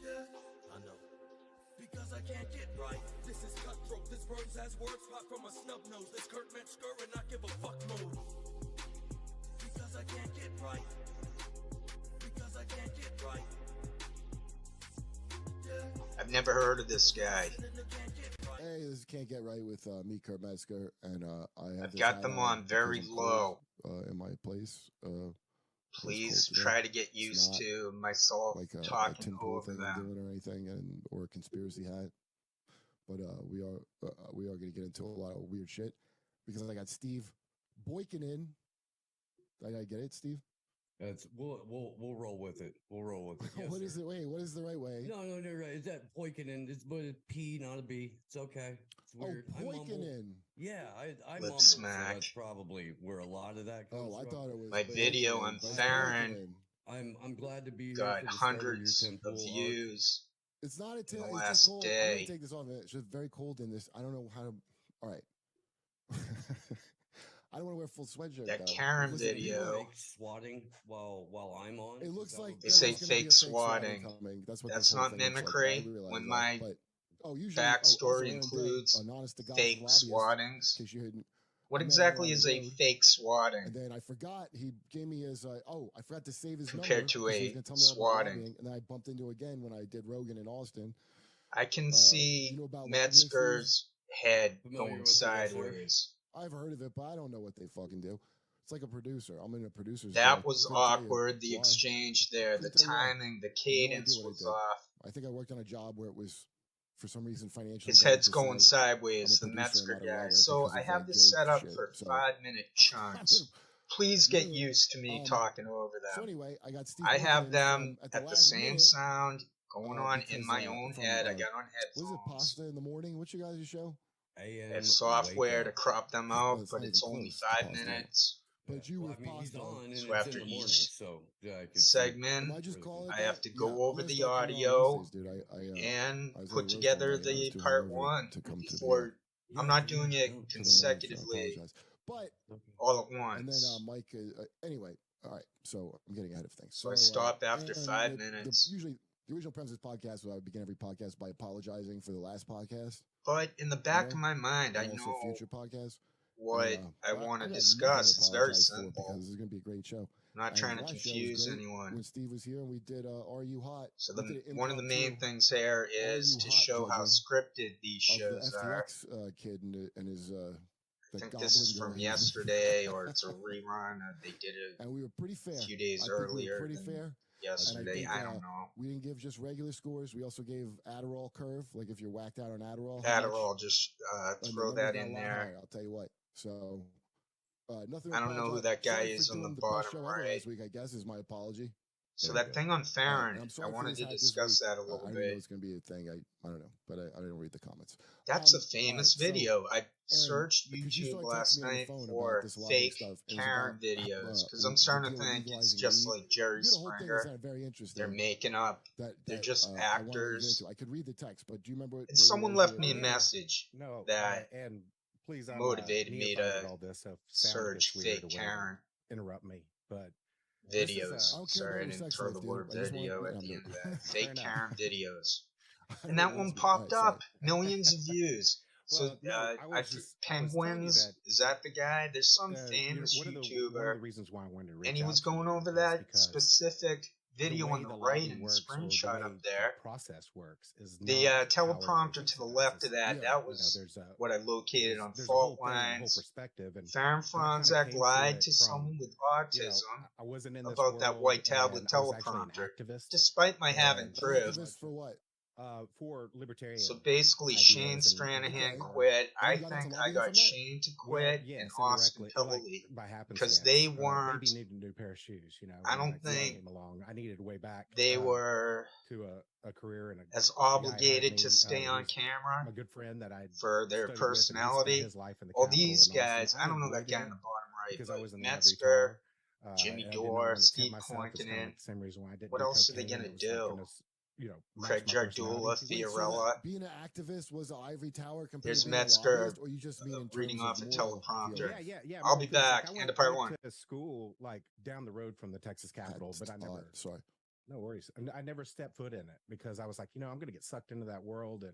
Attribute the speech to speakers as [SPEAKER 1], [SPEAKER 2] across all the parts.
[SPEAKER 1] Yeah, I know. Because I can't get right. This is cutthroat. This burns as words pop from a snub nose. This Kurt Metzger and not give a fuck mode. Because I can't get right. Because I can't get right. Yeah.
[SPEAKER 2] I've never heard of this guy.
[SPEAKER 3] Hey, this is Can't Get Right with me, Kurt Metzger, and
[SPEAKER 2] I've got them on very low.
[SPEAKER 3] In my place.
[SPEAKER 2] Please try to get used to myself
[SPEAKER 3] like
[SPEAKER 2] talking
[SPEAKER 3] a
[SPEAKER 2] over
[SPEAKER 3] thing
[SPEAKER 2] them.
[SPEAKER 3] I'm doing or anything, or a conspiracy hat. But we are going to get into a lot of weird shit because I got Steve Boykin in. Did I get it, Steve?
[SPEAKER 4] We'll roll with it. We'll roll with it. Yes,
[SPEAKER 3] what
[SPEAKER 4] sir.
[SPEAKER 3] is it? Wait, what is the right way?
[SPEAKER 4] No, right. Is that Poikinen? It's but a P, not a B. It's okay. It's weird.
[SPEAKER 3] Oh, Poikinen.
[SPEAKER 4] Yeah, I
[SPEAKER 2] Lip
[SPEAKER 4] mumble,
[SPEAKER 2] smack.
[SPEAKER 4] so that's probably where a lot of that comes
[SPEAKER 3] I
[SPEAKER 4] from.
[SPEAKER 3] thought it was
[SPEAKER 2] my video on Faran.
[SPEAKER 4] I'm glad to be here.
[SPEAKER 2] Got
[SPEAKER 4] for the
[SPEAKER 2] hundreds
[SPEAKER 4] start of your
[SPEAKER 2] of
[SPEAKER 4] temple
[SPEAKER 2] views.
[SPEAKER 3] It's not a
[SPEAKER 2] in the
[SPEAKER 3] it's
[SPEAKER 2] last
[SPEAKER 3] just cold. I'm
[SPEAKER 2] day.
[SPEAKER 3] gonna take this off. It's just very cold in this. I don't know how to. All right. I don't want to wear a full sweatshirt.
[SPEAKER 2] That
[SPEAKER 3] though.
[SPEAKER 2] Karen
[SPEAKER 3] Listen,
[SPEAKER 2] video.
[SPEAKER 4] Fake swatting while I'm on.
[SPEAKER 3] It looks like
[SPEAKER 2] They say
[SPEAKER 3] there's gonna be a
[SPEAKER 2] fake swatting.
[SPEAKER 3] coming. That's what
[SPEAKER 2] That's
[SPEAKER 3] this whole
[SPEAKER 2] not
[SPEAKER 3] thing looks like.
[SPEAKER 2] mimicry.
[SPEAKER 3] I realize
[SPEAKER 2] When
[SPEAKER 3] that,
[SPEAKER 2] my
[SPEAKER 3] but, usually,
[SPEAKER 2] backstory
[SPEAKER 3] also,
[SPEAKER 2] includes
[SPEAKER 3] an honest to God
[SPEAKER 2] fake
[SPEAKER 3] lobbyist,
[SPEAKER 2] swattings.
[SPEAKER 3] in case you hadn't-
[SPEAKER 2] What
[SPEAKER 3] I met
[SPEAKER 2] exactly
[SPEAKER 3] him on
[SPEAKER 2] is
[SPEAKER 3] the
[SPEAKER 2] a
[SPEAKER 3] road,
[SPEAKER 2] fake swatting?
[SPEAKER 3] And then I forgot he gave me his. I forgot to save his
[SPEAKER 2] Compared
[SPEAKER 3] number
[SPEAKER 2] to
[SPEAKER 3] 'cause he
[SPEAKER 2] a
[SPEAKER 3] was gonna tell me all about
[SPEAKER 2] swatting.
[SPEAKER 3] lobbying, and then I bumped into again when I did Rogan in Austin.
[SPEAKER 2] I can see
[SPEAKER 3] you know about lobbying,
[SPEAKER 2] Metzger's head
[SPEAKER 4] Familiar
[SPEAKER 2] going
[SPEAKER 4] with it, yes, sir.
[SPEAKER 2] sideways.
[SPEAKER 3] I've heard of it, but I don't know what they fucking do. It's like a producer. I'm in a producer's.
[SPEAKER 2] That
[SPEAKER 3] guild.
[SPEAKER 2] was
[SPEAKER 3] Couldn't tell you
[SPEAKER 2] awkward. The
[SPEAKER 3] why.
[SPEAKER 2] exchange there, the
[SPEAKER 3] Couldn't tell you why.
[SPEAKER 2] timing, the
[SPEAKER 3] No
[SPEAKER 2] cadence
[SPEAKER 3] idea what I
[SPEAKER 2] was
[SPEAKER 3] did.
[SPEAKER 2] off.
[SPEAKER 3] I think I worked on a job where it was, for some reason, financially.
[SPEAKER 2] His
[SPEAKER 3] better
[SPEAKER 2] head's
[SPEAKER 3] to
[SPEAKER 2] going
[SPEAKER 3] say
[SPEAKER 2] sideways, the
[SPEAKER 3] I'm a producer
[SPEAKER 2] Metzger
[SPEAKER 3] and not a
[SPEAKER 2] guy.
[SPEAKER 3] writer
[SPEAKER 2] So
[SPEAKER 3] because
[SPEAKER 2] I
[SPEAKER 3] of,
[SPEAKER 2] have
[SPEAKER 3] like,
[SPEAKER 2] this
[SPEAKER 3] guild
[SPEAKER 2] set up
[SPEAKER 3] shit.
[SPEAKER 2] for
[SPEAKER 3] So
[SPEAKER 2] 5-minute chunks. Please get
[SPEAKER 3] literally,
[SPEAKER 2] used to me talking over
[SPEAKER 3] So
[SPEAKER 2] them.
[SPEAKER 3] anyway, I got Steve.
[SPEAKER 2] I have
[SPEAKER 3] Boykin
[SPEAKER 2] them
[SPEAKER 3] from,
[SPEAKER 2] at the
[SPEAKER 3] last
[SPEAKER 2] same
[SPEAKER 3] minute,
[SPEAKER 2] sound going on in
[SPEAKER 3] because,
[SPEAKER 2] my own
[SPEAKER 3] from,
[SPEAKER 2] head. I got on
[SPEAKER 3] Was it
[SPEAKER 2] headphones.
[SPEAKER 3] Pasta in the Morning? What's your guys' show?
[SPEAKER 2] I have software to crop them out,
[SPEAKER 3] it's
[SPEAKER 2] but
[SPEAKER 3] not
[SPEAKER 2] it's
[SPEAKER 3] even
[SPEAKER 2] only
[SPEAKER 3] close to
[SPEAKER 2] 5
[SPEAKER 3] Pasta.
[SPEAKER 2] minutes.
[SPEAKER 3] But you
[SPEAKER 4] well,
[SPEAKER 3] with
[SPEAKER 4] I mean, he's
[SPEAKER 3] Pasta.
[SPEAKER 4] on, and
[SPEAKER 2] So
[SPEAKER 4] it's
[SPEAKER 2] after
[SPEAKER 4] in the morning,
[SPEAKER 2] each
[SPEAKER 4] so yeah, I could
[SPEAKER 2] segment,
[SPEAKER 3] I just call it
[SPEAKER 2] I have to go
[SPEAKER 3] I'm
[SPEAKER 2] over
[SPEAKER 3] gonna
[SPEAKER 2] the
[SPEAKER 3] start coming on
[SPEAKER 2] audio
[SPEAKER 3] Wednesdays, dude.
[SPEAKER 2] and
[SPEAKER 3] I was
[SPEAKER 2] put
[SPEAKER 3] at
[SPEAKER 2] together
[SPEAKER 3] Roast one day, and I
[SPEAKER 2] the
[SPEAKER 3] was too
[SPEAKER 2] part
[SPEAKER 3] hungover
[SPEAKER 2] one
[SPEAKER 3] to come to the,
[SPEAKER 2] before. I'm not
[SPEAKER 4] dude,
[SPEAKER 2] doing it
[SPEAKER 4] don't-
[SPEAKER 3] to the morning, so I
[SPEAKER 2] consecutively
[SPEAKER 3] apologize. But
[SPEAKER 2] all at
[SPEAKER 3] and then
[SPEAKER 2] once.
[SPEAKER 3] Mike. Anyway, all right. So I'm getting ahead of things.
[SPEAKER 2] So I stop after
[SPEAKER 3] and
[SPEAKER 2] 5 minutes.
[SPEAKER 3] Usually, the original premise of this podcast was I would begin every podcast by apologizing for the last podcast.
[SPEAKER 2] But in the back of my mind, I
[SPEAKER 3] and also
[SPEAKER 2] know
[SPEAKER 3] future podcasts.
[SPEAKER 2] what
[SPEAKER 3] And,
[SPEAKER 2] I want to
[SPEAKER 3] got
[SPEAKER 2] discuss.
[SPEAKER 3] nothing
[SPEAKER 2] It's
[SPEAKER 3] to
[SPEAKER 2] very
[SPEAKER 3] apologize for
[SPEAKER 2] simple.
[SPEAKER 3] because this is going to be a great show.
[SPEAKER 2] I'm not
[SPEAKER 3] And
[SPEAKER 2] trying to
[SPEAKER 3] last show was
[SPEAKER 2] confuse
[SPEAKER 3] great
[SPEAKER 2] anyone.
[SPEAKER 3] When Steve was here and we did Are You Hot?
[SPEAKER 2] So
[SPEAKER 3] We did an
[SPEAKER 2] one of the main
[SPEAKER 3] impromptu
[SPEAKER 2] things here is
[SPEAKER 3] You
[SPEAKER 2] to
[SPEAKER 3] Hot
[SPEAKER 2] show how
[SPEAKER 3] judging
[SPEAKER 2] scripted these
[SPEAKER 3] of
[SPEAKER 2] shows
[SPEAKER 3] the
[SPEAKER 2] are.
[SPEAKER 3] FTX kid and his
[SPEAKER 2] I
[SPEAKER 3] the
[SPEAKER 2] think
[SPEAKER 3] goblin
[SPEAKER 2] this is
[SPEAKER 3] girl
[SPEAKER 2] from
[SPEAKER 3] he was-
[SPEAKER 2] yesterday, or it's a rerun. They did it
[SPEAKER 3] and we were pretty fair.
[SPEAKER 2] a few days
[SPEAKER 3] I think we
[SPEAKER 2] earlier
[SPEAKER 3] were pretty
[SPEAKER 2] than
[SPEAKER 3] fair.
[SPEAKER 2] yesterday.
[SPEAKER 3] think,
[SPEAKER 2] I don't know.
[SPEAKER 3] We didn't give just regular scores. We also gave Adderall curve. Like if you're whacked out on Adderall. how much?
[SPEAKER 2] Adderall, just
[SPEAKER 3] And the
[SPEAKER 2] throw
[SPEAKER 3] numbers
[SPEAKER 2] that
[SPEAKER 3] got a
[SPEAKER 2] in
[SPEAKER 3] lot
[SPEAKER 2] there.
[SPEAKER 3] higher, I'll tell you what. So nothing. to
[SPEAKER 2] I don't know who
[SPEAKER 3] apologize.
[SPEAKER 2] that guy
[SPEAKER 3] Sorry
[SPEAKER 2] is
[SPEAKER 3] for
[SPEAKER 2] on the
[SPEAKER 3] doing best
[SPEAKER 2] bottom
[SPEAKER 3] show ever
[SPEAKER 2] right.
[SPEAKER 3] last week, I guess, is my apology.
[SPEAKER 2] So
[SPEAKER 4] There you
[SPEAKER 2] that
[SPEAKER 4] go.
[SPEAKER 2] thing on
[SPEAKER 3] And
[SPEAKER 2] Faran,
[SPEAKER 3] I'm
[SPEAKER 2] I
[SPEAKER 3] sorry for
[SPEAKER 2] wanted
[SPEAKER 3] this
[SPEAKER 2] to
[SPEAKER 3] hat this
[SPEAKER 2] discuss
[SPEAKER 3] week.
[SPEAKER 2] that a
[SPEAKER 3] I
[SPEAKER 2] little
[SPEAKER 3] didn't know
[SPEAKER 2] bit.
[SPEAKER 3] it's going to be a thing. I don't know, but I didn't read the comments.
[SPEAKER 2] That's a
[SPEAKER 3] all right,
[SPEAKER 2] famous
[SPEAKER 3] so,
[SPEAKER 2] video. I
[SPEAKER 3] Aaron,
[SPEAKER 2] searched
[SPEAKER 3] because you
[SPEAKER 2] YouTube
[SPEAKER 3] started
[SPEAKER 2] last
[SPEAKER 3] texting me on the
[SPEAKER 2] night
[SPEAKER 3] phone about
[SPEAKER 2] for
[SPEAKER 3] this lobbying
[SPEAKER 2] fake
[SPEAKER 3] stuff. It was
[SPEAKER 2] Karen
[SPEAKER 3] about,
[SPEAKER 2] videos because I'm
[SPEAKER 3] the
[SPEAKER 2] starting to
[SPEAKER 3] deal with
[SPEAKER 2] think it's
[SPEAKER 3] legalizing
[SPEAKER 2] just
[SPEAKER 3] weed.
[SPEAKER 2] like Jerry
[SPEAKER 3] You did a whole thing that
[SPEAKER 2] Springer.
[SPEAKER 3] sounded very interesting.
[SPEAKER 2] They're making up. They're just
[SPEAKER 3] I wanted to get
[SPEAKER 2] actors.
[SPEAKER 3] into. I could read the text, but do you remember what?
[SPEAKER 2] And
[SPEAKER 3] where
[SPEAKER 2] someone
[SPEAKER 3] you
[SPEAKER 2] left
[SPEAKER 3] were
[SPEAKER 2] me a
[SPEAKER 3] at?
[SPEAKER 2] message
[SPEAKER 5] No,
[SPEAKER 2] that
[SPEAKER 5] and please, I'm
[SPEAKER 2] motivated me
[SPEAKER 5] neophyte
[SPEAKER 2] to
[SPEAKER 5] at all this. So sound a bit
[SPEAKER 2] search
[SPEAKER 5] weird
[SPEAKER 2] fake
[SPEAKER 5] or whatever.
[SPEAKER 2] Karen
[SPEAKER 5] Interrupt me, but this is,
[SPEAKER 2] videos.
[SPEAKER 3] I don't care
[SPEAKER 2] Sorry, I
[SPEAKER 3] about your
[SPEAKER 2] didn't
[SPEAKER 3] sex
[SPEAKER 2] throw
[SPEAKER 3] life,
[SPEAKER 2] the
[SPEAKER 3] dude.
[SPEAKER 2] word
[SPEAKER 3] I just
[SPEAKER 2] video
[SPEAKER 3] want.
[SPEAKER 2] at
[SPEAKER 3] I'm
[SPEAKER 2] the
[SPEAKER 3] joking.
[SPEAKER 2] end of that.
[SPEAKER 5] fair
[SPEAKER 2] Fake
[SPEAKER 5] enough.
[SPEAKER 2] Karen videos.
[SPEAKER 3] I
[SPEAKER 2] And
[SPEAKER 3] know
[SPEAKER 2] that
[SPEAKER 3] last
[SPEAKER 2] one
[SPEAKER 3] week.
[SPEAKER 2] popped
[SPEAKER 3] All right,
[SPEAKER 2] up, millions of views. So
[SPEAKER 5] Well, no, I was telling you
[SPEAKER 2] Penguins,
[SPEAKER 5] that
[SPEAKER 2] is that the guy? There's some famous
[SPEAKER 5] one of the
[SPEAKER 2] YouTuber,
[SPEAKER 5] reasons why I wanted to reach
[SPEAKER 2] and he
[SPEAKER 5] out
[SPEAKER 2] was
[SPEAKER 5] to
[SPEAKER 2] going
[SPEAKER 5] you
[SPEAKER 2] over
[SPEAKER 5] is
[SPEAKER 2] that
[SPEAKER 5] because
[SPEAKER 2] specific video
[SPEAKER 5] way
[SPEAKER 2] on the
[SPEAKER 5] the
[SPEAKER 2] right
[SPEAKER 5] lobby
[SPEAKER 2] in the
[SPEAKER 5] works, or the
[SPEAKER 2] screenshot
[SPEAKER 5] way
[SPEAKER 2] up there.
[SPEAKER 5] the process works is
[SPEAKER 2] The
[SPEAKER 5] not how it
[SPEAKER 2] teleprompter
[SPEAKER 5] always
[SPEAKER 2] to the
[SPEAKER 5] is.
[SPEAKER 2] left of that,
[SPEAKER 3] Yeah.
[SPEAKER 2] that was what I located on
[SPEAKER 5] There's a whole
[SPEAKER 2] fault
[SPEAKER 5] thing, a whole
[SPEAKER 2] lines.
[SPEAKER 5] perspective, and
[SPEAKER 2] Faran
[SPEAKER 5] I kinda
[SPEAKER 2] Fronczak
[SPEAKER 5] came to
[SPEAKER 2] lied
[SPEAKER 5] it
[SPEAKER 2] to
[SPEAKER 5] from,
[SPEAKER 2] someone with
[SPEAKER 5] you know,
[SPEAKER 2] autism
[SPEAKER 5] I wasn't in this
[SPEAKER 2] about that
[SPEAKER 5] world,
[SPEAKER 2] white tablet
[SPEAKER 5] and I was actually an
[SPEAKER 2] teleprompter,
[SPEAKER 5] activist,
[SPEAKER 2] despite my having
[SPEAKER 5] and
[SPEAKER 2] proof.
[SPEAKER 3] Activist for what?
[SPEAKER 5] For libertarian.
[SPEAKER 2] So basically,
[SPEAKER 5] ideas
[SPEAKER 2] Shane
[SPEAKER 5] and
[SPEAKER 2] Stranahan
[SPEAKER 3] Okay.
[SPEAKER 2] quit.
[SPEAKER 3] And
[SPEAKER 2] I
[SPEAKER 3] you got into
[SPEAKER 2] think I
[SPEAKER 3] lobbying
[SPEAKER 2] got
[SPEAKER 3] from that?
[SPEAKER 2] Shane to
[SPEAKER 5] Well,
[SPEAKER 2] quit
[SPEAKER 5] yes,
[SPEAKER 2] and Austin
[SPEAKER 5] indirectly, like,
[SPEAKER 2] Pilley
[SPEAKER 5] by
[SPEAKER 2] because
[SPEAKER 5] happenstance.
[SPEAKER 2] they weren't.
[SPEAKER 5] Baby needed a new pair of shoes, you know.
[SPEAKER 2] I
[SPEAKER 5] when
[SPEAKER 2] don't
[SPEAKER 5] my son
[SPEAKER 2] think
[SPEAKER 5] came along, I needed a way back.
[SPEAKER 2] they were
[SPEAKER 5] to a career and
[SPEAKER 2] as
[SPEAKER 5] the guy hired
[SPEAKER 2] obligated
[SPEAKER 5] me,
[SPEAKER 2] to stay on
[SPEAKER 5] who's
[SPEAKER 2] camera
[SPEAKER 5] a good friend that I
[SPEAKER 2] for their
[SPEAKER 5] studied with, and he spent
[SPEAKER 2] personality.
[SPEAKER 5] his life in the
[SPEAKER 2] All
[SPEAKER 5] Capitol
[SPEAKER 2] these
[SPEAKER 5] in Austin.
[SPEAKER 2] guys, I don't know that
[SPEAKER 5] avoided
[SPEAKER 2] guy in
[SPEAKER 5] it
[SPEAKER 2] the bottom right,
[SPEAKER 5] because I
[SPEAKER 2] but
[SPEAKER 5] was in the ivory
[SPEAKER 2] Metzger,
[SPEAKER 5] tower,
[SPEAKER 2] Jimmy
[SPEAKER 5] and I didn't know
[SPEAKER 2] Dore,
[SPEAKER 5] when to
[SPEAKER 2] Steve
[SPEAKER 5] tempt myself. It's kinda
[SPEAKER 2] Koinkinen.
[SPEAKER 5] like the same reason why I didn't
[SPEAKER 2] What
[SPEAKER 5] do
[SPEAKER 2] else are they
[SPEAKER 5] cocaine.
[SPEAKER 2] gonna
[SPEAKER 5] It was like
[SPEAKER 2] do?
[SPEAKER 5] gonna, you know,
[SPEAKER 2] Craig
[SPEAKER 5] match my personality.
[SPEAKER 2] Jardula,
[SPEAKER 3] Wait, so
[SPEAKER 2] Fiorella.
[SPEAKER 3] being an activist was the ivory tower compared
[SPEAKER 2] Here's
[SPEAKER 3] to being a
[SPEAKER 2] Metzger
[SPEAKER 3] lobbyist, or you just mean in
[SPEAKER 2] reading
[SPEAKER 3] terms
[SPEAKER 2] off a
[SPEAKER 3] of moral
[SPEAKER 2] teleprompter.
[SPEAKER 3] feelings?
[SPEAKER 5] Yeah.
[SPEAKER 2] I'll be
[SPEAKER 5] moral feelings.
[SPEAKER 2] back.
[SPEAKER 5] Like,
[SPEAKER 2] End of part
[SPEAKER 5] I
[SPEAKER 2] one.
[SPEAKER 5] went to school like down the road from the Texas Capitol, but I never.
[SPEAKER 3] Sorry.
[SPEAKER 5] No worries. And I never stepped foot in it because I was like, I'm going to get sucked into that world, and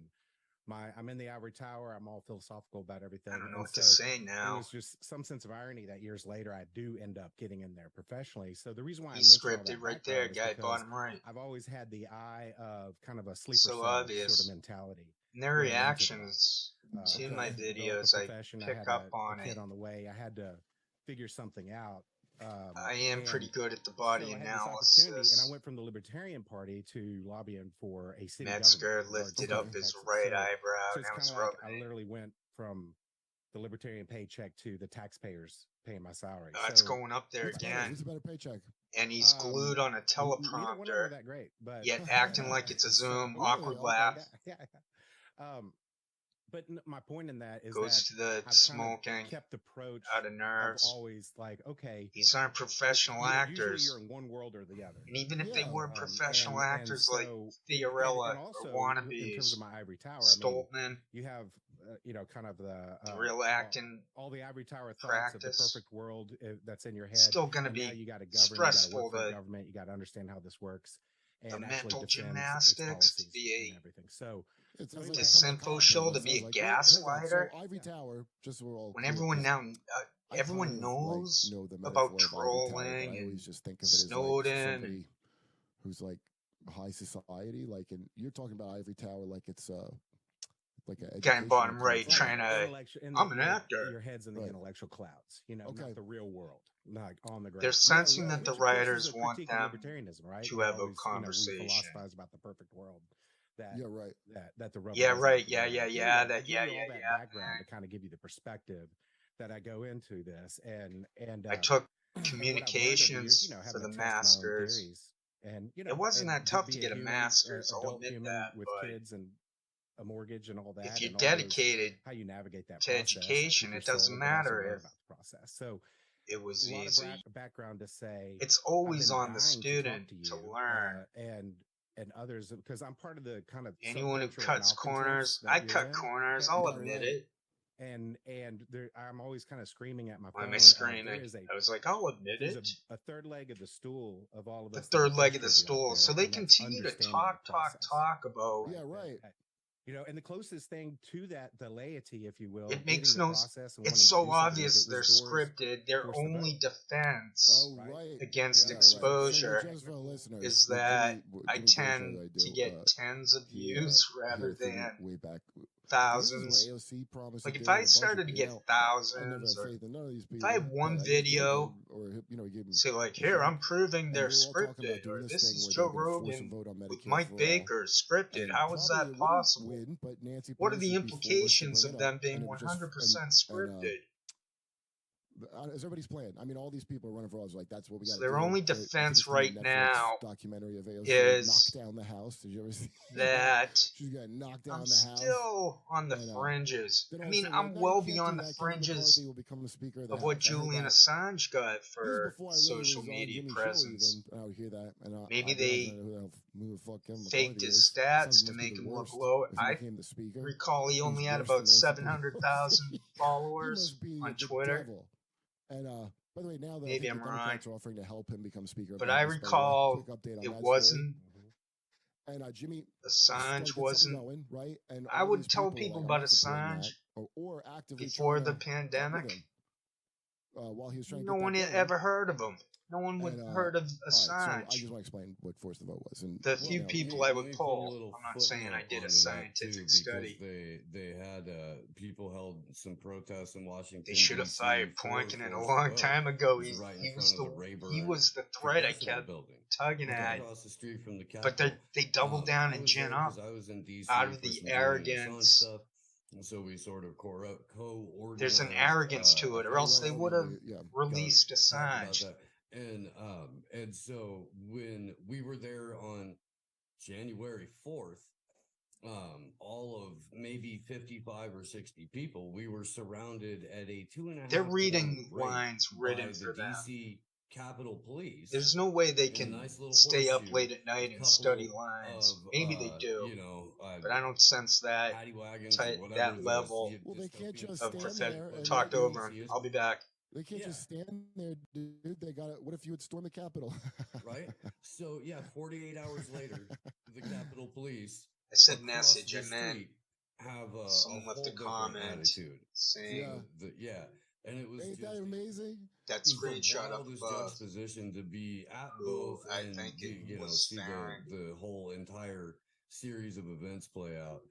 [SPEAKER 5] I'm in the ivory tower. I'm all philosophical about everything.
[SPEAKER 2] I don't know
[SPEAKER 5] And
[SPEAKER 2] what to
[SPEAKER 5] so
[SPEAKER 2] say
[SPEAKER 5] it
[SPEAKER 2] now.
[SPEAKER 5] was just some sense of irony that years later I do end up getting in there professionally. So the reason why I
[SPEAKER 2] He's
[SPEAKER 5] mentioned all
[SPEAKER 2] scripted
[SPEAKER 5] that
[SPEAKER 2] right there,
[SPEAKER 5] background is
[SPEAKER 2] guy,
[SPEAKER 5] because
[SPEAKER 2] bottom right.
[SPEAKER 5] I've always had the eye of kind of a sleeper
[SPEAKER 2] So
[SPEAKER 5] cell sort
[SPEAKER 2] obvious.
[SPEAKER 5] of mentality.
[SPEAKER 2] And their
[SPEAKER 5] going into the body.
[SPEAKER 2] reactions to my
[SPEAKER 5] Develop a
[SPEAKER 2] videos, I
[SPEAKER 5] profession. I
[SPEAKER 2] pick
[SPEAKER 5] had
[SPEAKER 2] up
[SPEAKER 5] a
[SPEAKER 2] on
[SPEAKER 5] kid
[SPEAKER 2] it.
[SPEAKER 5] on the way. I had to figure something out.
[SPEAKER 2] I am pretty good at the body
[SPEAKER 5] so I had
[SPEAKER 2] analysis.
[SPEAKER 5] this opportunity, and I went from the Libertarian Party to lobbying for a city
[SPEAKER 2] Metzger
[SPEAKER 5] government in
[SPEAKER 2] lifted
[SPEAKER 5] Garden
[SPEAKER 2] up
[SPEAKER 5] City,
[SPEAKER 2] his
[SPEAKER 5] Texas.
[SPEAKER 2] right
[SPEAKER 5] So
[SPEAKER 2] eyebrow,
[SPEAKER 5] it's
[SPEAKER 2] now
[SPEAKER 5] kind
[SPEAKER 2] it's
[SPEAKER 5] of like
[SPEAKER 2] rubbing
[SPEAKER 5] I
[SPEAKER 2] it.
[SPEAKER 5] literally went from the Libertarian paycheck to the taxpayers paying my salary.
[SPEAKER 2] It's going up there again.
[SPEAKER 3] Who's a better paycheck?
[SPEAKER 2] And he's glued on a
[SPEAKER 5] Neither one of them
[SPEAKER 2] teleprompter,
[SPEAKER 5] were that great, but
[SPEAKER 2] yet acting like it's a Zoom,
[SPEAKER 3] Really?
[SPEAKER 2] awkward
[SPEAKER 3] Okay.
[SPEAKER 2] laugh.
[SPEAKER 5] yeah. But my point in that is
[SPEAKER 2] Goes
[SPEAKER 5] that
[SPEAKER 2] to the
[SPEAKER 5] I've
[SPEAKER 2] smoking,
[SPEAKER 5] kind of kept the approach
[SPEAKER 2] out of nerves.
[SPEAKER 5] always like, okay,
[SPEAKER 2] These aren't professional
[SPEAKER 5] usually
[SPEAKER 2] actors.
[SPEAKER 5] you're in one world or the other.
[SPEAKER 2] And even if they
[SPEAKER 3] Yeah.
[SPEAKER 2] were professional actors like Theorella
[SPEAKER 5] and also,
[SPEAKER 2] or
[SPEAKER 5] in terms
[SPEAKER 2] wannabes,
[SPEAKER 5] of my ivory tower,
[SPEAKER 2] Stoltman,
[SPEAKER 5] you have kind of the
[SPEAKER 2] real acting
[SPEAKER 5] all the ivory tower thoughts
[SPEAKER 2] practice.
[SPEAKER 5] of the perfect world that's in your head.
[SPEAKER 2] Still going to
[SPEAKER 5] and now
[SPEAKER 2] be
[SPEAKER 5] you got to govern,
[SPEAKER 2] stressful.
[SPEAKER 5] you got to work for
[SPEAKER 2] The
[SPEAKER 5] government. You got to understand how this works. And
[SPEAKER 2] the mental
[SPEAKER 5] defend its
[SPEAKER 2] gymnastics to
[SPEAKER 5] policies
[SPEAKER 2] be
[SPEAKER 5] and everything. So
[SPEAKER 3] It sounds
[SPEAKER 2] to
[SPEAKER 3] like
[SPEAKER 2] Sinfo Show to be a gaslighter.
[SPEAKER 3] So Ivory Tower, just so we're all
[SPEAKER 2] When
[SPEAKER 3] clear,
[SPEAKER 2] everyone
[SPEAKER 3] 'cause
[SPEAKER 2] now,
[SPEAKER 3] I
[SPEAKER 2] everyone
[SPEAKER 3] kind of,
[SPEAKER 2] knows
[SPEAKER 3] know the
[SPEAKER 2] about
[SPEAKER 3] metaphor of Ivory Tower, but
[SPEAKER 2] trolling
[SPEAKER 3] I
[SPEAKER 2] and
[SPEAKER 3] always just think of it as
[SPEAKER 2] Snowden
[SPEAKER 3] like
[SPEAKER 2] and
[SPEAKER 3] somebody who's like high society, like, and you're talking about Ivory Tower like it's like a
[SPEAKER 2] guy in bottom right
[SPEAKER 3] conference.
[SPEAKER 2] trying to. I'm an actor.
[SPEAKER 5] Your head's in the
[SPEAKER 3] Right.
[SPEAKER 5] intellectual clouds,
[SPEAKER 3] Okay.
[SPEAKER 5] not the real world, like on the ground.
[SPEAKER 2] They're sensing
[SPEAKER 3] right.
[SPEAKER 2] that the
[SPEAKER 5] Which, of course, is
[SPEAKER 2] writers
[SPEAKER 5] a
[SPEAKER 2] want
[SPEAKER 5] critique of
[SPEAKER 2] them
[SPEAKER 5] libertarianism, right?
[SPEAKER 2] to
[SPEAKER 5] We
[SPEAKER 2] have a
[SPEAKER 5] always,
[SPEAKER 2] conversation.
[SPEAKER 5] we philosophize about the perfect world. That,
[SPEAKER 3] Yeah, right.
[SPEAKER 5] That the rubber
[SPEAKER 2] Yeah,
[SPEAKER 5] doesn't
[SPEAKER 2] right.
[SPEAKER 5] meet the
[SPEAKER 2] Yeah,
[SPEAKER 5] road.
[SPEAKER 2] yeah,
[SPEAKER 5] Anyway,
[SPEAKER 2] yeah.
[SPEAKER 5] I
[SPEAKER 2] That,
[SPEAKER 5] give
[SPEAKER 2] yeah,
[SPEAKER 5] you
[SPEAKER 2] yeah,
[SPEAKER 5] all that
[SPEAKER 2] yeah.
[SPEAKER 5] background
[SPEAKER 2] Man.
[SPEAKER 5] to kind of give you the perspective that I go into this, and
[SPEAKER 2] I took
[SPEAKER 5] and
[SPEAKER 2] communications
[SPEAKER 5] what I've learned over the years,
[SPEAKER 2] for the
[SPEAKER 5] having to test my own
[SPEAKER 2] masters.
[SPEAKER 5] theories, and
[SPEAKER 2] it wasn't
[SPEAKER 5] and
[SPEAKER 2] that tough
[SPEAKER 5] be
[SPEAKER 2] to get a
[SPEAKER 5] human,
[SPEAKER 2] master's. I'll
[SPEAKER 5] adult
[SPEAKER 2] admit
[SPEAKER 5] human
[SPEAKER 2] that.
[SPEAKER 5] with
[SPEAKER 2] But
[SPEAKER 5] kids and a mortgage and all that.
[SPEAKER 2] if you're
[SPEAKER 5] and all those,
[SPEAKER 2] dedicated
[SPEAKER 5] how you navigate that
[SPEAKER 2] to
[SPEAKER 5] process, and
[SPEAKER 2] education,
[SPEAKER 5] keep
[SPEAKER 2] it
[SPEAKER 5] your
[SPEAKER 2] doesn't
[SPEAKER 5] soul, but also
[SPEAKER 2] matter
[SPEAKER 5] learn
[SPEAKER 2] if
[SPEAKER 5] about the process. So
[SPEAKER 2] it was
[SPEAKER 5] a lot
[SPEAKER 2] easy.
[SPEAKER 5] of background to say
[SPEAKER 2] It's
[SPEAKER 5] I've
[SPEAKER 2] always
[SPEAKER 5] been
[SPEAKER 2] on the
[SPEAKER 5] dying
[SPEAKER 2] student
[SPEAKER 5] to,
[SPEAKER 2] to
[SPEAKER 5] talk to you,
[SPEAKER 2] learn.
[SPEAKER 5] and others, because I'm part of the kind of
[SPEAKER 2] Anyone who
[SPEAKER 5] subculture of
[SPEAKER 2] cuts corners,
[SPEAKER 5] malcontents that
[SPEAKER 2] I
[SPEAKER 5] you're
[SPEAKER 2] cut
[SPEAKER 5] in,
[SPEAKER 2] corners.
[SPEAKER 5] okay?
[SPEAKER 2] I'll
[SPEAKER 3] Yeah,
[SPEAKER 2] admit
[SPEAKER 3] right.
[SPEAKER 2] it.
[SPEAKER 5] And I'm always kind of screaming at my
[SPEAKER 2] Why
[SPEAKER 5] phone.
[SPEAKER 2] am I screaming?
[SPEAKER 5] There is
[SPEAKER 2] I was like, I'll admit
[SPEAKER 5] there's
[SPEAKER 2] it.
[SPEAKER 5] a third leg of the stool of all of
[SPEAKER 2] The
[SPEAKER 5] us. that are
[SPEAKER 2] third leg of the
[SPEAKER 5] frustrated out
[SPEAKER 2] stool.
[SPEAKER 5] there,
[SPEAKER 2] So they
[SPEAKER 5] and that's
[SPEAKER 2] continue to
[SPEAKER 5] understanding
[SPEAKER 2] talk
[SPEAKER 5] the process.
[SPEAKER 2] about.
[SPEAKER 3] Yeah, right.
[SPEAKER 5] And the closest thing to that, the laity, if you will,
[SPEAKER 2] It makes
[SPEAKER 5] getting the
[SPEAKER 2] no.
[SPEAKER 5] process and
[SPEAKER 2] It's
[SPEAKER 5] wanting to
[SPEAKER 2] so
[SPEAKER 5] do something with
[SPEAKER 2] obvious
[SPEAKER 5] it
[SPEAKER 2] they're
[SPEAKER 5] was Dore's
[SPEAKER 2] scripted. Their
[SPEAKER 5] force the
[SPEAKER 2] only
[SPEAKER 5] vote.
[SPEAKER 2] defense
[SPEAKER 3] Oh, right.
[SPEAKER 2] against
[SPEAKER 3] Yeah, right.
[SPEAKER 2] exposure
[SPEAKER 3] So just for the listeners,
[SPEAKER 2] is
[SPEAKER 3] the
[SPEAKER 2] that
[SPEAKER 3] Jimmy
[SPEAKER 2] I
[SPEAKER 3] Dore show
[SPEAKER 2] tend
[SPEAKER 3] I
[SPEAKER 2] to
[SPEAKER 3] do,
[SPEAKER 2] get tens of
[SPEAKER 3] he,
[SPEAKER 2] views rather
[SPEAKER 3] here for
[SPEAKER 2] than
[SPEAKER 3] way back.
[SPEAKER 2] thousands.
[SPEAKER 3] This is what AOC promised.
[SPEAKER 2] Like
[SPEAKER 3] to
[SPEAKER 2] if
[SPEAKER 3] do, and
[SPEAKER 2] I
[SPEAKER 3] a bunch of
[SPEAKER 2] started to
[SPEAKER 3] people.
[SPEAKER 2] get
[SPEAKER 3] I never
[SPEAKER 2] thousands,
[SPEAKER 3] have
[SPEAKER 2] or
[SPEAKER 3] faith in none of these
[SPEAKER 2] if
[SPEAKER 3] people.
[SPEAKER 2] I had one
[SPEAKER 3] but I guess Joe
[SPEAKER 2] video,
[SPEAKER 3] did, or give them
[SPEAKER 2] say like,
[SPEAKER 3] a
[SPEAKER 2] here,
[SPEAKER 3] shot.
[SPEAKER 2] I'm proving
[SPEAKER 3] And
[SPEAKER 2] they're
[SPEAKER 3] we were all talking about
[SPEAKER 2] scripted,
[SPEAKER 3] doing
[SPEAKER 2] or
[SPEAKER 3] this
[SPEAKER 2] this
[SPEAKER 3] thing
[SPEAKER 2] is
[SPEAKER 3] where
[SPEAKER 2] Joe
[SPEAKER 3] they're gonna force a
[SPEAKER 2] Rogan
[SPEAKER 3] vote on
[SPEAKER 2] with
[SPEAKER 3] Medicare
[SPEAKER 2] Mike
[SPEAKER 3] for all.
[SPEAKER 2] Baker scripted.
[SPEAKER 3] And
[SPEAKER 2] How is
[SPEAKER 3] probably
[SPEAKER 2] that
[SPEAKER 3] it wouldn't
[SPEAKER 2] possible?
[SPEAKER 3] win, but Nancy
[SPEAKER 2] What are the
[SPEAKER 3] Pelosi would be forced to
[SPEAKER 2] implications
[SPEAKER 3] bring
[SPEAKER 2] of
[SPEAKER 3] it up,
[SPEAKER 2] them being
[SPEAKER 3] and it would just
[SPEAKER 2] 100% scripted?
[SPEAKER 3] as everybody's plan. I mean, all these people are running for office. Like that's what we got.
[SPEAKER 2] So their only defense right
[SPEAKER 3] Netflix
[SPEAKER 2] now
[SPEAKER 3] documentary of AOC
[SPEAKER 2] is
[SPEAKER 3] knock down the house. Did you ever see
[SPEAKER 2] that
[SPEAKER 3] she's got knocked down
[SPEAKER 2] I'm
[SPEAKER 3] the house?
[SPEAKER 2] still on the
[SPEAKER 3] And,
[SPEAKER 2] fringes.
[SPEAKER 3] then
[SPEAKER 2] I
[SPEAKER 3] all of a
[SPEAKER 2] mean,
[SPEAKER 3] sudden,
[SPEAKER 2] I'm
[SPEAKER 3] like, no,
[SPEAKER 2] well
[SPEAKER 3] you can't
[SPEAKER 2] beyond
[SPEAKER 3] do
[SPEAKER 2] the
[SPEAKER 3] that. Kevin
[SPEAKER 2] fringes
[SPEAKER 3] McCarthy will become the Speaker of the
[SPEAKER 2] of what
[SPEAKER 3] House. I heard
[SPEAKER 2] Julian
[SPEAKER 3] that.
[SPEAKER 2] Assange got
[SPEAKER 3] This is
[SPEAKER 2] for
[SPEAKER 3] before I really
[SPEAKER 2] social
[SPEAKER 3] was on
[SPEAKER 2] media
[SPEAKER 3] Jimmy's
[SPEAKER 2] presence.
[SPEAKER 3] show even. I would hear that, and
[SPEAKER 2] Maybe
[SPEAKER 3] I
[SPEAKER 2] they
[SPEAKER 3] who the fuck Kevin
[SPEAKER 2] faked
[SPEAKER 3] McCarthy
[SPEAKER 2] his
[SPEAKER 3] is.
[SPEAKER 2] stats
[SPEAKER 3] Sounds
[SPEAKER 2] to
[SPEAKER 3] must be
[SPEAKER 2] make
[SPEAKER 3] the
[SPEAKER 2] him look
[SPEAKER 3] worst
[SPEAKER 2] low.
[SPEAKER 3] if he
[SPEAKER 2] I
[SPEAKER 3] became the Speaker.
[SPEAKER 2] recall he only
[SPEAKER 3] He's
[SPEAKER 2] had
[SPEAKER 3] worse
[SPEAKER 2] about
[SPEAKER 3] than Nancy
[SPEAKER 2] 700,000
[SPEAKER 3] Pelosi.
[SPEAKER 2] followers
[SPEAKER 3] He must be
[SPEAKER 2] on
[SPEAKER 3] the
[SPEAKER 2] Twitter.
[SPEAKER 3] devil. And by the way, now that
[SPEAKER 2] Maybe
[SPEAKER 3] I think
[SPEAKER 2] I'm
[SPEAKER 3] the
[SPEAKER 2] right.
[SPEAKER 3] Democrats are offering to help him become Speaker of
[SPEAKER 2] But
[SPEAKER 3] the
[SPEAKER 2] I
[SPEAKER 3] House, by the way.
[SPEAKER 2] recall
[SPEAKER 3] Quick update on
[SPEAKER 2] it
[SPEAKER 3] that
[SPEAKER 2] wasn't
[SPEAKER 3] story. And Jimmy
[SPEAKER 2] Assange
[SPEAKER 3] get
[SPEAKER 2] wasn't.
[SPEAKER 3] something going, right? And
[SPEAKER 2] I
[SPEAKER 3] all
[SPEAKER 2] would
[SPEAKER 3] these
[SPEAKER 2] tell
[SPEAKER 3] people
[SPEAKER 2] people
[SPEAKER 3] like,
[SPEAKER 2] about
[SPEAKER 3] I'm not supporting
[SPEAKER 2] Assange
[SPEAKER 3] that, or actively
[SPEAKER 2] before
[SPEAKER 3] trying
[SPEAKER 2] the
[SPEAKER 3] to fuck with
[SPEAKER 2] pandemic.
[SPEAKER 3] him, while he was trying to
[SPEAKER 2] No
[SPEAKER 3] get
[SPEAKER 2] one
[SPEAKER 3] that
[SPEAKER 2] had
[SPEAKER 3] going.
[SPEAKER 2] ever heard of him. No one would
[SPEAKER 3] And,
[SPEAKER 2] heard of
[SPEAKER 3] All right, so I
[SPEAKER 2] Assange.
[SPEAKER 3] just want to explain what force the vote was. And
[SPEAKER 2] The few
[SPEAKER 3] well,
[SPEAKER 2] people
[SPEAKER 4] Let
[SPEAKER 2] I would
[SPEAKER 4] me put a
[SPEAKER 2] poll.
[SPEAKER 4] little
[SPEAKER 2] I'm not saying I
[SPEAKER 4] footnote
[SPEAKER 2] did a
[SPEAKER 4] onto that,
[SPEAKER 2] scientific
[SPEAKER 4] too,
[SPEAKER 2] study.
[SPEAKER 4] because they had people held some protests in Washington.
[SPEAKER 2] They should have
[SPEAKER 4] DC
[SPEAKER 2] fired
[SPEAKER 4] for
[SPEAKER 2] Poynton a
[SPEAKER 4] forced
[SPEAKER 2] long
[SPEAKER 4] vote.
[SPEAKER 2] time ago.
[SPEAKER 4] It was right
[SPEAKER 2] He
[SPEAKER 4] in
[SPEAKER 2] was
[SPEAKER 4] front of the Rayburn
[SPEAKER 2] he was the threat I
[SPEAKER 4] Congressional
[SPEAKER 2] kept
[SPEAKER 4] building,
[SPEAKER 2] tugging
[SPEAKER 4] right
[SPEAKER 2] at.
[SPEAKER 4] across the street from the
[SPEAKER 2] But
[SPEAKER 4] Capitol.
[SPEAKER 2] they doubled down
[SPEAKER 4] I
[SPEAKER 2] and
[SPEAKER 4] was
[SPEAKER 2] gin
[SPEAKER 4] there
[SPEAKER 2] up
[SPEAKER 4] because I was in DC
[SPEAKER 2] out of
[SPEAKER 4] for
[SPEAKER 2] the
[SPEAKER 4] some Julian Assange
[SPEAKER 2] arrogance.
[SPEAKER 4] stuff, and so we sort of co-organized.
[SPEAKER 2] There's an arrogance to it, or else they would have released
[SPEAKER 4] talk about
[SPEAKER 2] Assange.
[SPEAKER 4] that. And so when we were there on January 4th, all of maybe 55 or 60 people, we were surrounded at a 2.5.
[SPEAKER 2] They're reading lines written
[SPEAKER 4] by
[SPEAKER 2] for
[SPEAKER 4] the
[SPEAKER 2] them.
[SPEAKER 4] DC Capitol Police.
[SPEAKER 2] There's no way they
[SPEAKER 4] in a
[SPEAKER 2] can
[SPEAKER 4] nice little
[SPEAKER 2] stay up
[SPEAKER 4] horseshoe
[SPEAKER 2] late at night and
[SPEAKER 4] couple
[SPEAKER 2] study lines.
[SPEAKER 4] of,
[SPEAKER 2] Maybe they do,
[SPEAKER 4] you know,
[SPEAKER 2] but I don't sense that
[SPEAKER 4] paddy wagons
[SPEAKER 2] type,
[SPEAKER 4] or whatever
[SPEAKER 2] that
[SPEAKER 4] the
[SPEAKER 2] level
[SPEAKER 3] Well, they can't
[SPEAKER 4] dystopian
[SPEAKER 3] just
[SPEAKER 2] of
[SPEAKER 3] stand
[SPEAKER 2] prophetic.
[SPEAKER 3] there and
[SPEAKER 2] Talked
[SPEAKER 3] let you-
[SPEAKER 2] over him. I'll be back.
[SPEAKER 3] They can't just stand there, dude. They got it. What if you would storm the Capitol?
[SPEAKER 4] Right? So, 48 hours later, the Capitol Police
[SPEAKER 2] I said
[SPEAKER 4] across
[SPEAKER 2] message.
[SPEAKER 4] the
[SPEAKER 2] I meant
[SPEAKER 4] street have a
[SPEAKER 2] someone
[SPEAKER 4] whole
[SPEAKER 2] left a
[SPEAKER 4] different
[SPEAKER 2] comment
[SPEAKER 4] attitude.
[SPEAKER 2] saying
[SPEAKER 4] And it was
[SPEAKER 3] Ain't
[SPEAKER 4] just
[SPEAKER 3] that amazing?
[SPEAKER 2] that
[SPEAKER 4] it was the
[SPEAKER 2] screenshot up
[SPEAKER 4] wildest
[SPEAKER 2] above.
[SPEAKER 4] juxtaposition to be at
[SPEAKER 2] Who
[SPEAKER 4] both
[SPEAKER 2] I
[SPEAKER 4] and
[SPEAKER 2] think it
[SPEAKER 4] you know
[SPEAKER 2] was
[SPEAKER 4] see
[SPEAKER 2] Faran.
[SPEAKER 4] the whole entire series of events play out.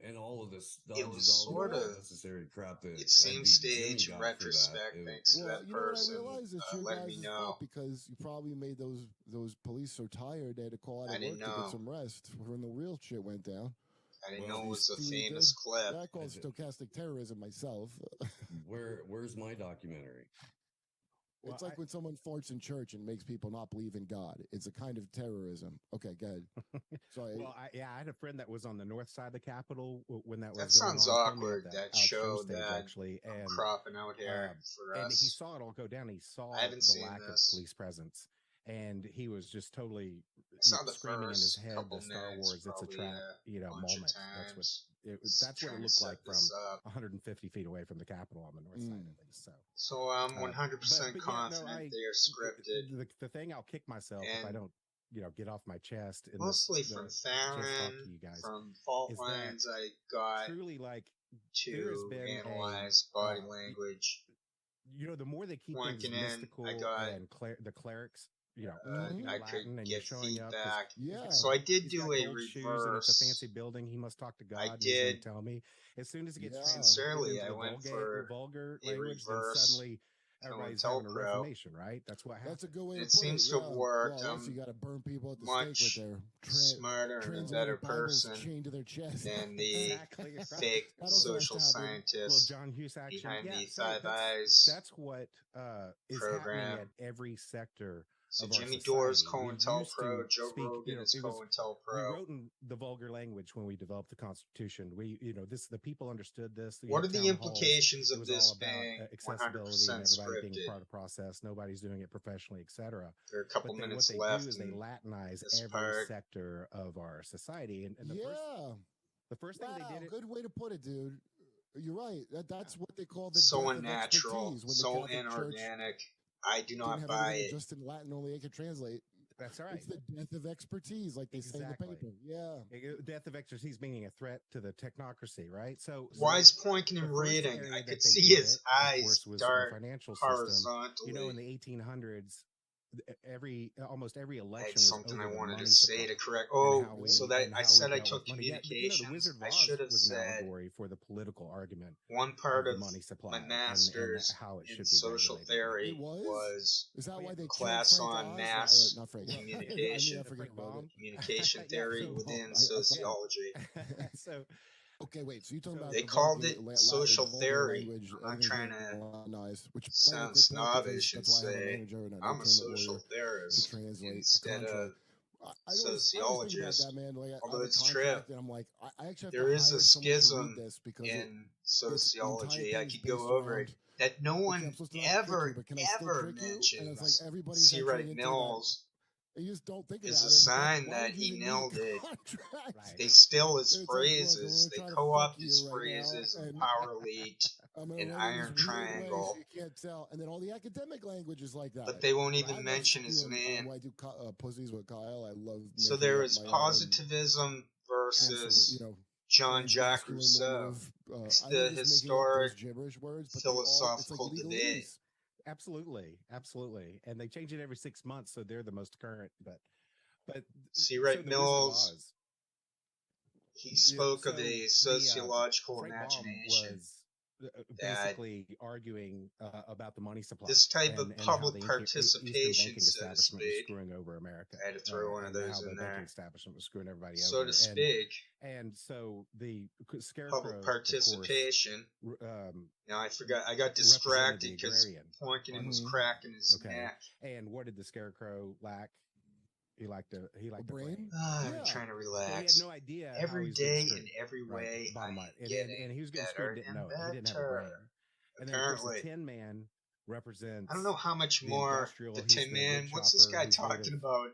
[SPEAKER 4] And all of this
[SPEAKER 2] It was
[SPEAKER 4] all
[SPEAKER 2] sort
[SPEAKER 4] the
[SPEAKER 2] of.
[SPEAKER 4] unnecessary crap that
[SPEAKER 2] It seems
[SPEAKER 4] Jimmy
[SPEAKER 2] staged in
[SPEAKER 4] got for
[SPEAKER 2] retrospect.
[SPEAKER 4] that.
[SPEAKER 2] Thanks to
[SPEAKER 3] Well,
[SPEAKER 2] that
[SPEAKER 3] you know what I
[SPEAKER 2] person.
[SPEAKER 3] realized? It's your
[SPEAKER 2] Letting
[SPEAKER 3] guys'
[SPEAKER 2] me
[SPEAKER 3] fault
[SPEAKER 2] know.
[SPEAKER 3] because you probably made those police so tired they had to call out
[SPEAKER 2] I
[SPEAKER 3] of work
[SPEAKER 2] didn't
[SPEAKER 3] to
[SPEAKER 2] know.
[SPEAKER 3] get some rest when the real shit went down.
[SPEAKER 2] I didn't
[SPEAKER 4] Well,
[SPEAKER 2] know it was a
[SPEAKER 3] See what you
[SPEAKER 2] famous
[SPEAKER 3] did?
[SPEAKER 2] clip.
[SPEAKER 3] I call it stochastic terrorism myself.
[SPEAKER 4] Where's my documentary?
[SPEAKER 3] It's like when someone farts in church and makes people not believe in God. It's a kind of terrorism. Okay, go ahead. Sorry.
[SPEAKER 5] Well, I had a friend that was on the north side of the Capitol when that was
[SPEAKER 2] That
[SPEAKER 5] going
[SPEAKER 2] sounds
[SPEAKER 5] on. He told me
[SPEAKER 2] awkward.
[SPEAKER 5] at
[SPEAKER 2] That
[SPEAKER 5] Alex
[SPEAKER 2] show
[SPEAKER 5] Jones stage,
[SPEAKER 2] that
[SPEAKER 5] actually,
[SPEAKER 2] I'm
[SPEAKER 5] and
[SPEAKER 2] cropping out here for
[SPEAKER 5] and he
[SPEAKER 2] us.
[SPEAKER 5] saw it all go down. He saw
[SPEAKER 2] I haven't
[SPEAKER 5] the
[SPEAKER 2] seen
[SPEAKER 5] lack
[SPEAKER 2] this.
[SPEAKER 5] of police presence, and he was just totally
[SPEAKER 2] I saw the
[SPEAKER 5] screaming in his
[SPEAKER 2] first
[SPEAKER 5] head,
[SPEAKER 2] couple
[SPEAKER 5] "The Star
[SPEAKER 2] minutes
[SPEAKER 5] Wars, it's a
[SPEAKER 2] probably
[SPEAKER 5] trap!"
[SPEAKER 2] bunch
[SPEAKER 5] Moment.
[SPEAKER 2] of
[SPEAKER 5] That's what
[SPEAKER 2] times.
[SPEAKER 5] that's what it
[SPEAKER 2] Trying to
[SPEAKER 5] looked
[SPEAKER 2] set
[SPEAKER 5] like from
[SPEAKER 2] this up.
[SPEAKER 5] 150 feet away from the Capitol on the north side, at least.
[SPEAKER 2] So I'm 100%
[SPEAKER 5] but
[SPEAKER 2] confident they are scripted.
[SPEAKER 5] The thing I'll kick myself if I
[SPEAKER 2] And
[SPEAKER 5] don't, get off my chest. In
[SPEAKER 2] mostly
[SPEAKER 5] this,
[SPEAKER 2] from
[SPEAKER 5] chance to talk
[SPEAKER 2] Faran,
[SPEAKER 5] to you guys,
[SPEAKER 2] from fault
[SPEAKER 5] is that
[SPEAKER 2] lines I got
[SPEAKER 5] truly, like, there has
[SPEAKER 2] to
[SPEAKER 5] been
[SPEAKER 2] analyze body language.
[SPEAKER 5] the more they keep things
[SPEAKER 2] Pointing in,
[SPEAKER 5] mystical
[SPEAKER 2] I got
[SPEAKER 5] and the clerics,
[SPEAKER 2] I could
[SPEAKER 5] Latin, and
[SPEAKER 2] get
[SPEAKER 5] you're showing up.
[SPEAKER 2] feedback.
[SPEAKER 3] Yeah.
[SPEAKER 2] So I did
[SPEAKER 5] He's
[SPEAKER 2] do
[SPEAKER 5] got
[SPEAKER 2] a
[SPEAKER 5] gold shoes and it's a fancy
[SPEAKER 2] reverse.
[SPEAKER 5] building. He must talk to God.
[SPEAKER 2] I
[SPEAKER 5] and he's going
[SPEAKER 2] did.
[SPEAKER 5] to tell me. As soon as it gets
[SPEAKER 2] Sincerely,
[SPEAKER 5] translated into
[SPEAKER 2] I
[SPEAKER 5] the
[SPEAKER 2] went for
[SPEAKER 5] vulgar
[SPEAKER 2] a
[SPEAKER 5] language, then
[SPEAKER 2] reverse
[SPEAKER 5] suddenly everybody's having a
[SPEAKER 2] COINTELPRO.
[SPEAKER 5] reformation, right? That's what happens.
[SPEAKER 3] That's a good way to
[SPEAKER 2] It
[SPEAKER 3] put it.
[SPEAKER 2] seems to have worked.
[SPEAKER 3] Well, you got to burn people at the
[SPEAKER 2] Much
[SPEAKER 3] stake with their
[SPEAKER 2] smarter and a better
[SPEAKER 3] translated Bibles
[SPEAKER 2] person
[SPEAKER 3] chained to their chest.
[SPEAKER 2] than the
[SPEAKER 5] Exactly right.
[SPEAKER 2] fake
[SPEAKER 3] That also has
[SPEAKER 2] social
[SPEAKER 3] to happen.
[SPEAKER 2] scientist
[SPEAKER 5] Little John Hughes action.
[SPEAKER 2] behind the
[SPEAKER 5] so
[SPEAKER 2] Five Eyes
[SPEAKER 5] that's what is
[SPEAKER 2] program.
[SPEAKER 5] happening at every sector
[SPEAKER 2] So
[SPEAKER 5] of our
[SPEAKER 2] Jimmy
[SPEAKER 5] society.
[SPEAKER 2] Dore's
[SPEAKER 5] We used
[SPEAKER 2] COINTELPRO,
[SPEAKER 5] to
[SPEAKER 2] Joe
[SPEAKER 5] speak,
[SPEAKER 2] Rogan is
[SPEAKER 5] we
[SPEAKER 2] COINTELPRO.
[SPEAKER 5] wrote in the vulgar language when we developed the Constitution. The people understood this.
[SPEAKER 2] What are the implications of this being
[SPEAKER 5] accessibility
[SPEAKER 2] 100%
[SPEAKER 5] and everybody being
[SPEAKER 2] scripted?
[SPEAKER 5] part of the process. Nobody's doing it professionally, etc.
[SPEAKER 2] There are a couple
[SPEAKER 5] But then
[SPEAKER 2] minutes
[SPEAKER 5] what they
[SPEAKER 2] left
[SPEAKER 5] do is they
[SPEAKER 2] in
[SPEAKER 5] Latinize
[SPEAKER 2] this
[SPEAKER 5] every
[SPEAKER 2] part.
[SPEAKER 5] sector of our society. And the first thing they did.
[SPEAKER 3] Good way to put it, dude. You're right. That's what they call the
[SPEAKER 2] So
[SPEAKER 3] death of
[SPEAKER 2] unnatural,
[SPEAKER 3] expertise. When
[SPEAKER 2] so
[SPEAKER 3] the Catholic
[SPEAKER 2] inorganic.
[SPEAKER 3] Church
[SPEAKER 2] I do
[SPEAKER 3] didn't
[SPEAKER 2] not
[SPEAKER 3] have
[SPEAKER 2] buy
[SPEAKER 3] everything
[SPEAKER 2] it.
[SPEAKER 3] just in Latin only they could translate.
[SPEAKER 5] That's right.
[SPEAKER 3] It's the death of expertise, like they say in the paper. Yeah.
[SPEAKER 5] Death of expertise meaning a threat to the technocracy, right? So
[SPEAKER 2] Why is pointing and reading? I could see his eyes dart horizontally.
[SPEAKER 5] In the 1800s, almost every election.
[SPEAKER 2] I had
[SPEAKER 5] was
[SPEAKER 2] something
[SPEAKER 5] over
[SPEAKER 2] I
[SPEAKER 5] the
[SPEAKER 2] wanted
[SPEAKER 5] money
[SPEAKER 2] to say
[SPEAKER 5] supply
[SPEAKER 2] to correct. I
[SPEAKER 5] how
[SPEAKER 2] said
[SPEAKER 5] we
[SPEAKER 2] I
[SPEAKER 5] dealt
[SPEAKER 2] took
[SPEAKER 5] with money.
[SPEAKER 2] communications.
[SPEAKER 5] The Wizard of
[SPEAKER 2] I
[SPEAKER 5] Oz
[SPEAKER 2] should have
[SPEAKER 5] was an
[SPEAKER 2] said
[SPEAKER 5] allegory for the political argument.
[SPEAKER 2] one part of
[SPEAKER 5] money supply
[SPEAKER 2] my master's
[SPEAKER 5] and how it should
[SPEAKER 2] in
[SPEAKER 5] be
[SPEAKER 2] social
[SPEAKER 5] regulated.
[SPEAKER 2] theory
[SPEAKER 3] It
[SPEAKER 2] was
[SPEAKER 3] Is that why they
[SPEAKER 2] class
[SPEAKER 3] killed Frank
[SPEAKER 2] on
[SPEAKER 3] Oz?
[SPEAKER 2] mass
[SPEAKER 3] Not Frank.
[SPEAKER 2] communication.
[SPEAKER 3] I forget about it.
[SPEAKER 2] Communication theory within sociology.
[SPEAKER 3] Okay, wait. So you're talking about
[SPEAKER 2] they called it social theory.
[SPEAKER 3] Language,
[SPEAKER 2] I'm not trying to
[SPEAKER 3] which
[SPEAKER 2] sound snobbish and say I'm a social theorist
[SPEAKER 3] to translate
[SPEAKER 2] instead of sociologist.
[SPEAKER 3] I that, man.
[SPEAKER 2] Although it's true,
[SPEAKER 3] and I'm like, I actually have
[SPEAKER 2] there is a
[SPEAKER 3] someone to
[SPEAKER 2] schism
[SPEAKER 3] read this because
[SPEAKER 2] in sociology. I could
[SPEAKER 3] based
[SPEAKER 2] go over
[SPEAKER 3] around-
[SPEAKER 2] it. That no one ever
[SPEAKER 3] And it's
[SPEAKER 2] mentions.
[SPEAKER 3] like everybody's
[SPEAKER 2] C.
[SPEAKER 3] actually
[SPEAKER 2] Wright
[SPEAKER 3] into
[SPEAKER 2] Mills
[SPEAKER 3] that. You just don't think
[SPEAKER 2] is
[SPEAKER 3] about
[SPEAKER 2] a
[SPEAKER 3] it.
[SPEAKER 2] sign
[SPEAKER 3] Why
[SPEAKER 2] that
[SPEAKER 3] would you
[SPEAKER 2] he
[SPEAKER 3] even
[SPEAKER 2] nailed
[SPEAKER 3] need a
[SPEAKER 2] it.
[SPEAKER 3] contract?
[SPEAKER 2] They steal his
[SPEAKER 3] It's like,
[SPEAKER 2] phrases.
[SPEAKER 3] look,
[SPEAKER 2] They
[SPEAKER 3] we're gonna
[SPEAKER 2] co-opt
[SPEAKER 3] fuck you
[SPEAKER 2] his
[SPEAKER 3] right
[SPEAKER 2] phrases
[SPEAKER 3] now,
[SPEAKER 2] in
[SPEAKER 3] and
[SPEAKER 2] Power Elite
[SPEAKER 3] I'm gonna
[SPEAKER 2] and
[SPEAKER 3] write it
[SPEAKER 2] Iron
[SPEAKER 3] this weird way
[SPEAKER 2] Triangle.
[SPEAKER 3] so you can't tell. And then all the academic language is like that.
[SPEAKER 2] But they won't
[SPEAKER 3] I
[SPEAKER 2] even
[SPEAKER 3] love
[SPEAKER 2] mention his
[SPEAKER 3] spewing,
[SPEAKER 2] name.
[SPEAKER 3] when I do pussies with Kyle, I love.
[SPEAKER 2] So there is positivism versus John Jacques Rousseau. It's the historic
[SPEAKER 3] gibberish words, but
[SPEAKER 2] philosophical debate.
[SPEAKER 5] Absolutely, and they change it every 6 months, so they're the most current. But
[SPEAKER 2] C. Wright Mills, he spoke of a sociological imagination.
[SPEAKER 5] Basically arguing about the money supply.
[SPEAKER 2] This type of public participation,
[SPEAKER 5] banking
[SPEAKER 2] so to
[SPEAKER 5] establishment was
[SPEAKER 2] speak.
[SPEAKER 5] screwing over America.
[SPEAKER 2] I had to throw one of those in
[SPEAKER 5] the
[SPEAKER 2] there.
[SPEAKER 5] banking establishment was screwing everybody
[SPEAKER 2] so
[SPEAKER 5] over.
[SPEAKER 2] to speak.
[SPEAKER 5] And so the scarecrow,
[SPEAKER 2] public participation.
[SPEAKER 5] Of course,
[SPEAKER 2] now I forgot. I got distracted because Poinkin was cracking his neck.
[SPEAKER 5] And what did the scarecrow lack? He liked a brain.
[SPEAKER 2] I'm trying to relax.
[SPEAKER 5] He had no idea.
[SPEAKER 2] Every day in every way,
[SPEAKER 5] bottom line. And he was getting screwed. Didn't know it. He didn't have a brain. And then of course the Tin Man represents.
[SPEAKER 2] I don't know how much more the Tin Man. What's this guy talking about?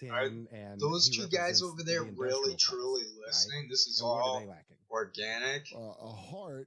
[SPEAKER 2] And are those two guys over there really truly listening? Right? This is all organic.
[SPEAKER 3] A heart.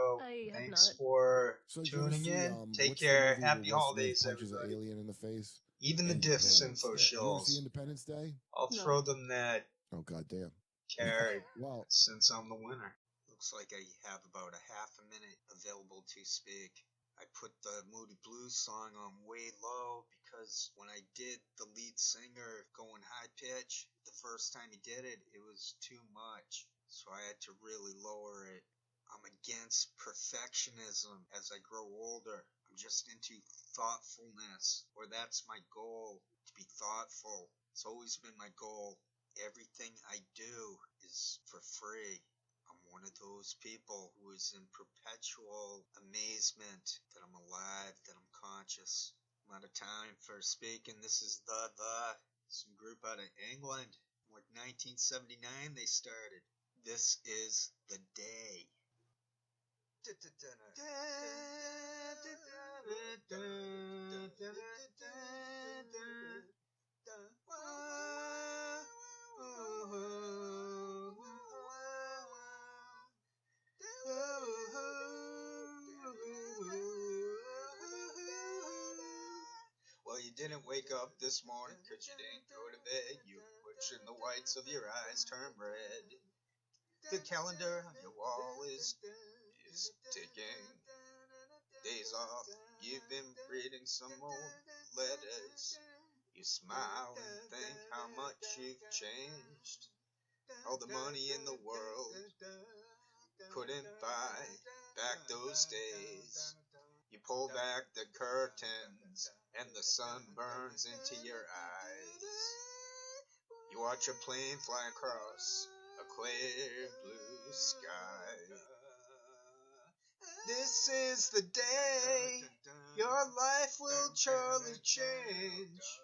[SPEAKER 2] show.
[SPEAKER 6] I have
[SPEAKER 2] Thanks
[SPEAKER 6] not.
[SPEAKER 2] for
[SPEAKER 3] So did you ever
[SPEAKER 2] tuning
[SPEAKER 3] see,
[SPEAKER 2] in. Take
[SPEAKER 3] what's the
[SPEAKER 2] care.
[SPEAKER 3] movie where
[SPEAKER 2] Happy
[SPEAKER 3] Will Smith
[SPEAKER 2] holidays,
[SPEAKER 3] punches an
[SPEAKER 2] everybody.
[SPEAKER 3] alien in the face?
[SPEAKER 2] Even the Diffs info
[SPEAKER 4] Independence Day.
[SPEAKER 3] You ever see
[SPEAKER 2] shows.
[SPEAKER 3] Independence Day?
[SPEAKER 2] I'll
[SPEAKER 6] No.
[SPEAKER 2] throw them that
[SPEAKER 3] Oh, goddamn.
[SPEAKER 2] carrot
[SPEAKER 3] Well,
[SPEAKER 2] since I'm the winner. Looks like I have about a half a minute available to speak. I put the Moody Blues song on way low because when I did the lead singer going high pitch, the first time he did it, it was too much. So I had to really lower it. I'm against perfectionism as I grow older. I'm just into thoughtfulness, or that's my goal, to be thoughtful. It's always been my goal. Everything I do is for free. I'm one of those people who is in perpetual amazement that I'm alive, that I'm conscious. I'm out of time for speaking. This is some group out of England. Like 1979 they started. This is the day. Well, you didn't wake up this morning because you didn't go to bed. You watching the whites of your eyes turn red. The calendar on your wall is ticking. Days off, you've been reading some old letters. You smile and think how much you've changed. All the money in the world couldn't buy back those days. You pull back the curtains and the sun burns into your eyes. You watch a plane fly across a clear blue sky. This is the day your life will surely change.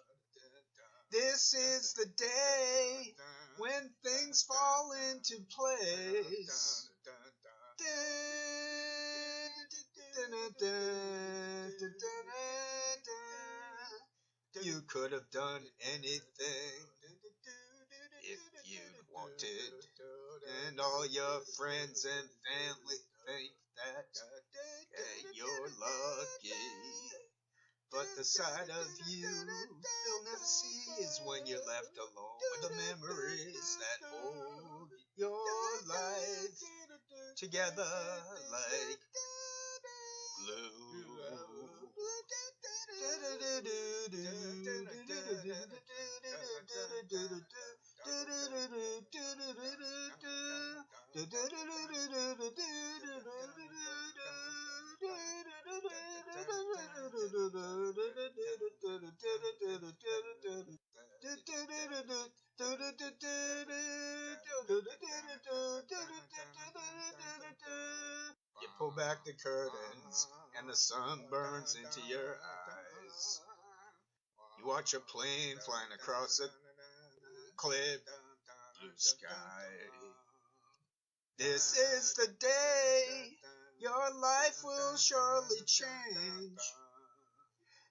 [SPEAKER 2] This is the day when things fall into place. You could have done anything if you'd wanted, and all your friends and family think that you're lucky. But the side of you they'll never see is when you're left alone with the memories that hold your life together like glue. You pull back the curtains and the sun burns into your eyes. You watch a plane flying across a clear blue sky. This is the day your life will surely change.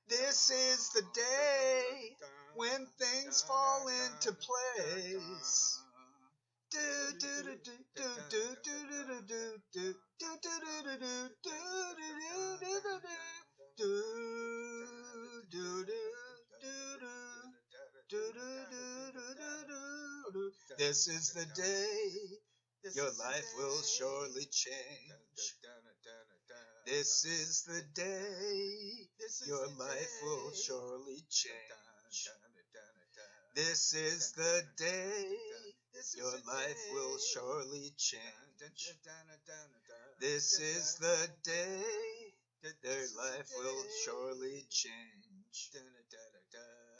[SPEAKER 2] This is the day when things fall into place. This is the day your life will surely change. This is the day your life will surely change. This is the day your life will surely change. This is the day their life will surely change.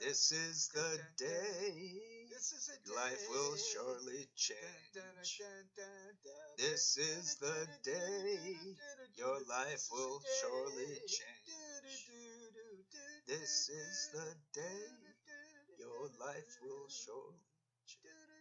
[SPEAKER 2] This is the day life will surely change. This is the day your life will surely change. This is the day your life will surely change.